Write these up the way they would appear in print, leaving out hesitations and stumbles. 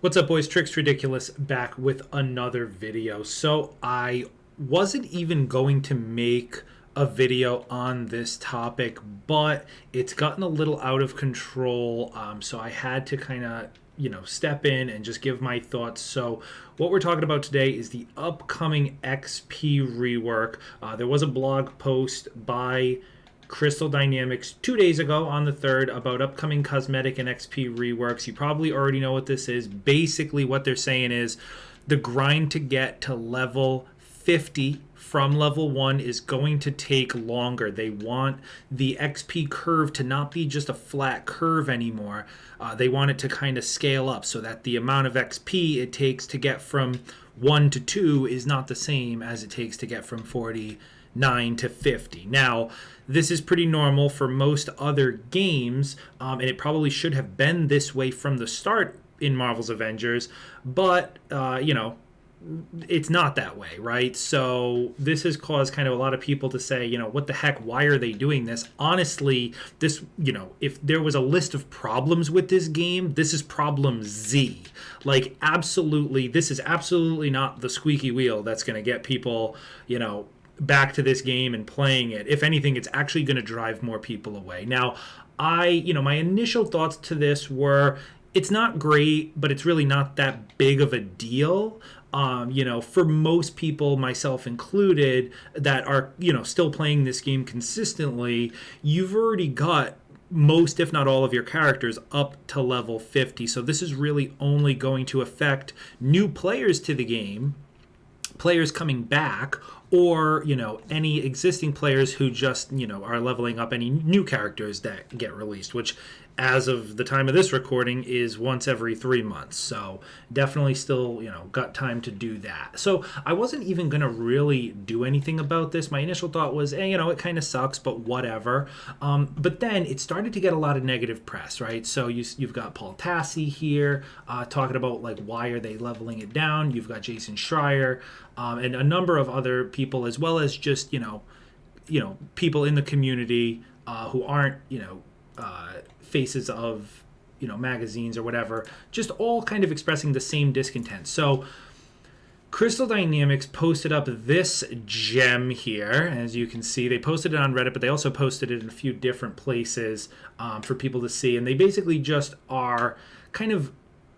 What's up, boys? Tricks Ridiculous back with another video. So I wasn't even going to make a video on this topic, but it's gotten a little out of control. So I had to kind of step in and just give my thoughts. So what we're talking about today is the upcoming XP rework. There was a blog post by Crystal Dynamics 2 days ago on the 3rd about upcoming cosmetic and XP reworks. You probably already know what this is. Basically, what they're saying is the grind to get to level 50 from level 1 is going to take longer. They want the XP curve to not be just a flat curve anymore. They want it to kind of scale up so that the amount of XP it takes to get from 1 to 2 is not the same as it takes to get from 49 to 50. Now, this is pretty normal for most other games, and it probably should have been this way from the start in Marvel's Avengers, but, it's not that way, right? So this has caused kind of a lot of people to say, what the heck, why are they doing this? Honestly, this, if there was a list of problems with this game, this is problem Z. Like, absolutely, this is absolutely not the squeaky wheel that's going to get people, back to this game and playing it. If anything, it's actually going to drive more people away. Now, my initial thoughts to this were, it's not great, but it's really not that big of a deal. For most people, myself included, that are, still playing this game consistently, you've already got most, if not all, of your characters up to level 50. So this is really only going to affect new players to the game, players coming back, or any existing players who just are leveling up any new characters that get released, which as of the time of this recording is once every 3 months. So definitely still got time to do that. So I wasn't even gonna really do anything about this. My initial thought was, it kind of sucks, but whatever. But then it started to get a lot of negative press, right? So you've got Paul Tassi here talking about like, why are they leveling it down? You've got Jason Schreier and a number of other people, as well as just people in the community who aren't faces of magazines or whatever, just all kind of expressing the same discontent. So Crystal Dynamics posted up this gem here. As you can see, they posted it on Reddit, but they also posted it in a few different places for people to see, and they basically just are kind of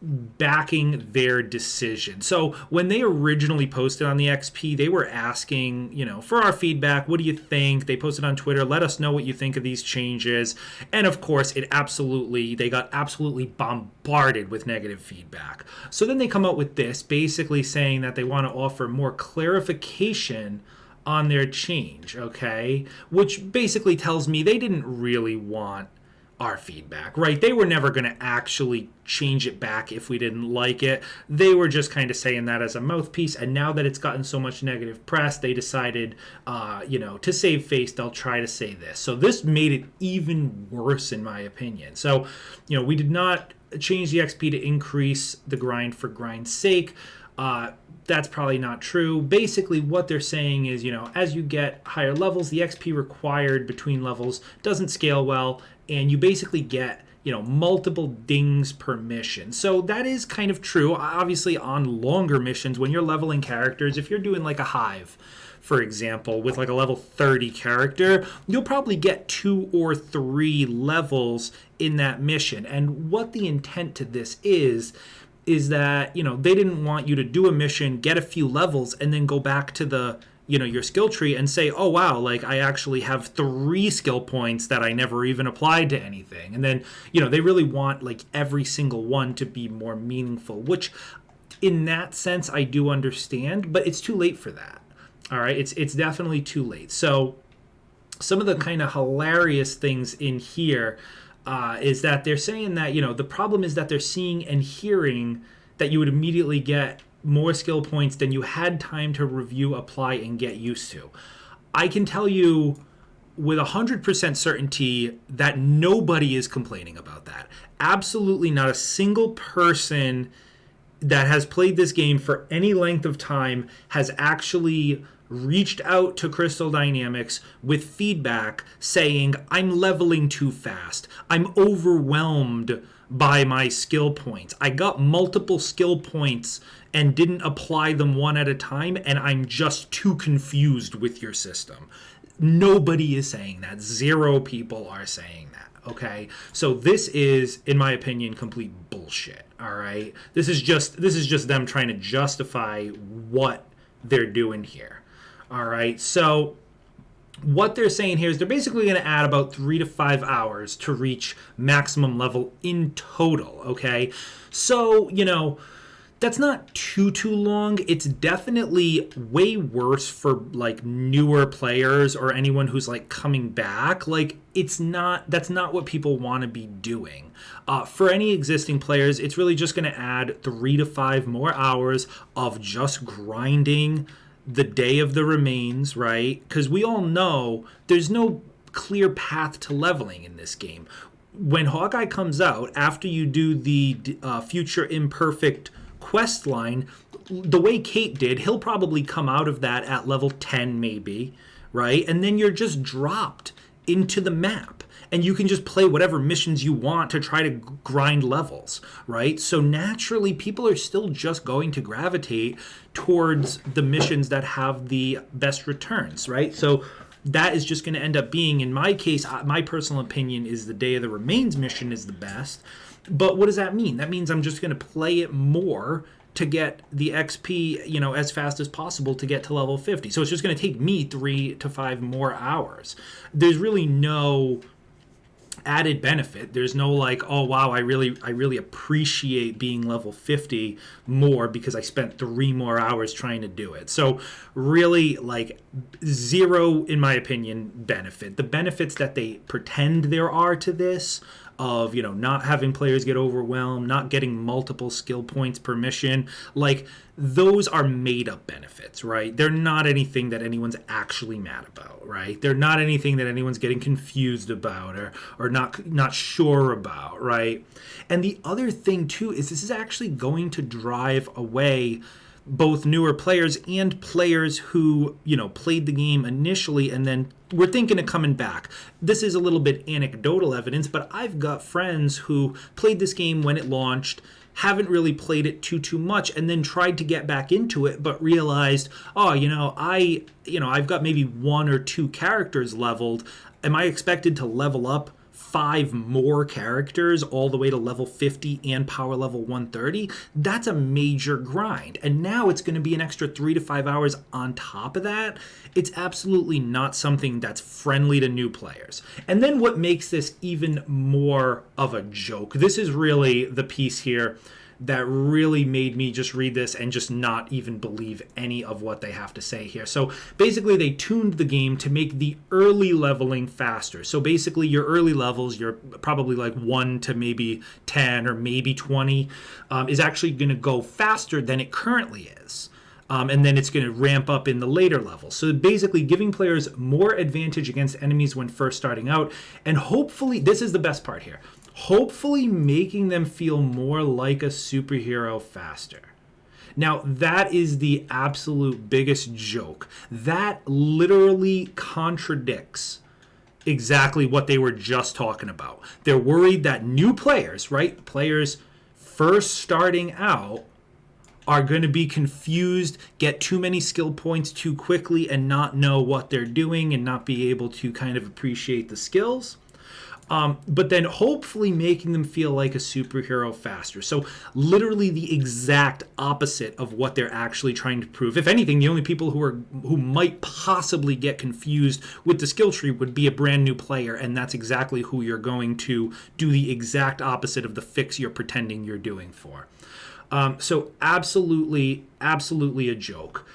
backing their decision. So when they originally posted on the XP, they were asking, for our feedback, what do you think? They posted on Twitter, let us know what you think of these changes. And of course, they got absolutely bombarded with negative feedback. So then they come out with this, basically saying that they want to offer more clarification on their change, okay? Which basically tells me they didn't really want our feedback, right? They were never going to actually change it back if we didn't like it. They were just kind of saying that as a mouthpiece, and now that it's gotten so much negative press, they decided, to save face, they'll try to say this. So this made it even worse, in my opinion. So, we did not change the XP to increase the grind for grind's sake. That's probably not true. Basically, what they're saying is, as you get higher levels, the XP required between levels doesn't scale well, and you basically get, multiple dings per mission. So that is kind of true. Obviously, on longer missions, when you're leveling characters, if you're doing like a hive, for example, with like a level 30 character, you'll probably get 2 or 3 levels in that mission. And what the intent to this is that, they didn't want you to do a mission, get a few levels, and then go back to the, your skill tree and say, oh, wow, like I actually have 3 skill points that I never even applied to anything. And then, they really want like every single one to be more meaningful, which in that sense, I do understand, but it's too late for that. All right. It's definitely too late. So some of the kind of hilarious things in here is that they're saying that, the problem is that they're seeing and hearing that you would immediately get more skill points than you had time to review, apply, and get used to. I can tell you with 100% certainty that nobody is complaining about that. Absolutely not a single person that has played this game for any length of time has actually reached out to Crystal Dynamics with feedback saying, I'm leveling too fast. I'm overwhelmed by my skill points. I got multiple skill points and didn't apply them one at a time, and I'm just too confused with your system. Nobody is saying that. 0 people are saying that. Okay, so this is, in my opinion, complete bullshit. All right, this is just them trying to justify what they're doing here. All right, so what they're saying here is they're basically going to add about 3 to 5 hours to reach maximum level in total. Okay, so that's not too long. It's definitely way worse for like newer players or anyone who's like coming back. Like that's not what people want to be doing. For any existing players, it's really just going to add 3 to 5 more hours of just grinding the Day of the Remains, right? Because we all know there's no clear path to leveling in this game. When Hawkeye comes out, after you do the Future Imperfect quest line, the way Kate did, he'll probably come out of that at level 10 maybe, right? And then you're just dropped into the map and you can just play whatever missions you want to try to grind levels, right? So naturally people are still just going to gravitate towards the missions that have the best returns, right? So that is just going to end up being, in my case, my personal opinion is the Day of the Remains mission is the best. But what does that mean? That means I'm just going to play it more to get the XP, as fast as possible to get to level 50. So it's just going to take me 3 to 5 more hours. There's really no added benefit. There's no like, oh wow, I really appreciate being level 50 more because I spent 3 more hours trying to do it. So really, like, 0, in my opinion, benefit. The benefits that they pretend there are to this, of not having players get overwhelmed, not getting multiple skill points per mission, like those are made up benefits, right? They're not anything that anyone's actually mad about, right? They're not anything that anyone's getting confused about or not sure about, right? And the other thing too is this is actually going to drive away both newer players and players who, played the game initially and then were thinking of coming back. This is a little bit anecdotal evidence, but I've got friends who played this game when it launched, haven't really played it too much, and then tried to get back into it, but realized, I've got maybe 1 or 2 characters leveled. Am I expected to level up 5 more characters all the way to level 50 and power level 130? That's a major grind. And now it's going to be an extra 3 to 5 hours on top of that. It's absolutely not something that's friendly to new players. And then what makes this even more of a joke, this is really the piece here that really made me just read this and just not even believe any of what they have to say here. So basically they tuned the game to make the early leveling faster. So basically your early levels, you're probably like 1 to maybe 10 or maybe 20, is actually going to go faster than it currently is. And then it's going to ramp up in the later levels. So basically giving players more advantage against enemies when first starting out. And hopefully, this is the best part here, hopefully making them feel more like a superhero faster. Now, that is the absolute biggest joke. That literally contradicts exactly what they were just talking about. They're worried that new players, right? Players first starting out are going to be confused, get too many skill points too quickly and not know what they're doing and not be able to kind of appreciate the skills. But then hopefully making them feel like a superhero faster. So literally the exact opposite of what they're actually trying to prove. If anything, the only people who might possibly get confused with the skill tree would be a brand new player, and that's exactly who you're going to do the exact opposite of the fix you're pretending you're doing for. So absolutely a joke.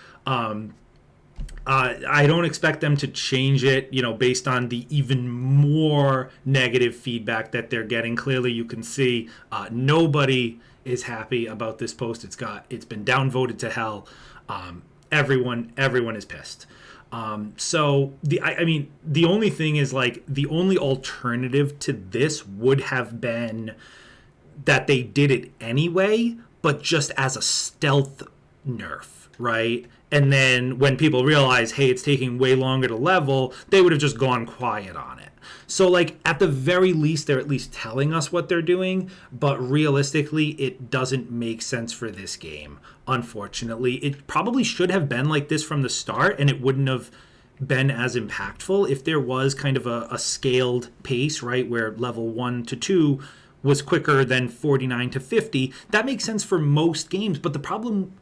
I don't expect them to change it, based on the even more negative feedback that they're getting. Clearly, you can see nobody is happy about this post. It's been downvoted to hell. Everyone is pissed. So the only thing is, like, the only alternative to this would have been that they did it anyway, but just as a stealth nerf, right? And then when people realize, hey, it's taking way longer to level, they would have just gone quiet on it. So, like, at the very least, they're at least telling us what they're doing, but realistically, it doesn't make sense for this game, unfortunately. It probably should have been like this from the start, and it wouldn't have been as impactful if there was kind of a scaled pace, right, where level 1 to 2 was quicker than 49 to 50. That makes sense for most games, but the problem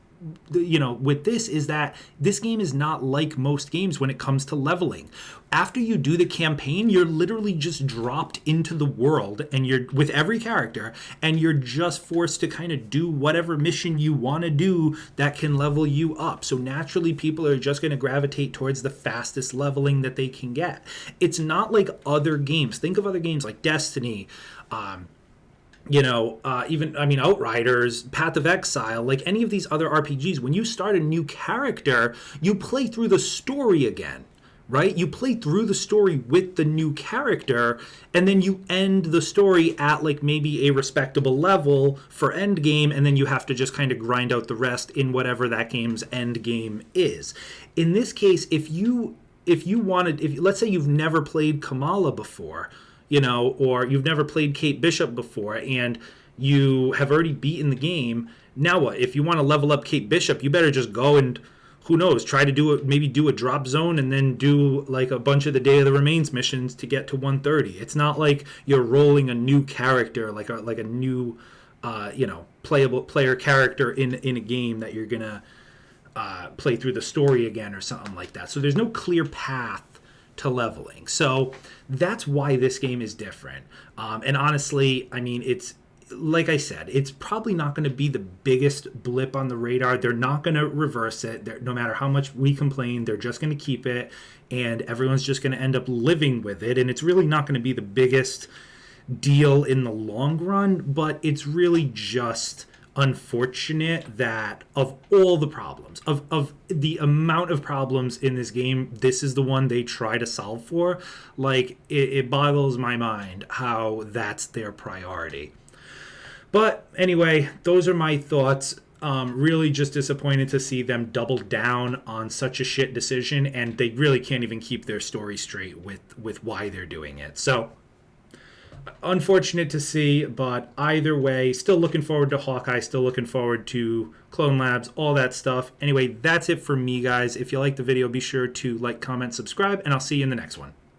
with this is that this game is not like most games when it comes to leveling. After you do the campaign, you're literally just dropped into the world, and you're with every character, and you're just forced to kind of do whatever mission you want to do that can level you up. So naturally, people are just going to gravitate towards the fastest leveling that they can get. It's not like other games. Think of other games like Destiny, Outriders, Path of Exile, like any of these other RPGs. When you start a new character, you play through the story again, right? You play through the story with the new character, and then you end the story at like maybe a respectable level for end game, and then you have to just kind of grind out the rest in whatever that game's end game is. In this case, if let's say you've never played Kamala before, or you've never played Kate Bishop before, and you have already beaten the game. Now what? If you want to level up Kate Bishop, you better just go and, who knows, try to do a drop zone and then do like a bunch of the Day of the Remains missions to get to 130. It's not like you're rolling a new character, like a new, playable player character in a game that you're gonna play through the story again or something like that. So there's no clear path to leveling. So that's why this game is different. And honestly, I mean, it's like I said, it's probably not going to be the biggest blip on the radar. They're not going to reverse it. No matter how much we complain, they're just going to keep it, and everyone's just going to end up living with it. And it's really not going to be the biggest deal in the long run, but it's really just unfortunate that of all the problems, of the amount of problems in this game, this is the one they try to solve for. Like, it boggles my mind how that's their priority. But anyway, those are my thoughts. Really just disappointed to see them double down on such a shit decision, and they really can't even keep their story straight with why they're doing it. So unfortunate to see, but either way, still looking forward to Hawkeye, still looking forward to Clone Labs, all that stuff. Anyway, that's it for me, guys. If you like the video, be sure to like, comment, subscribe, and I'll see you in the next one.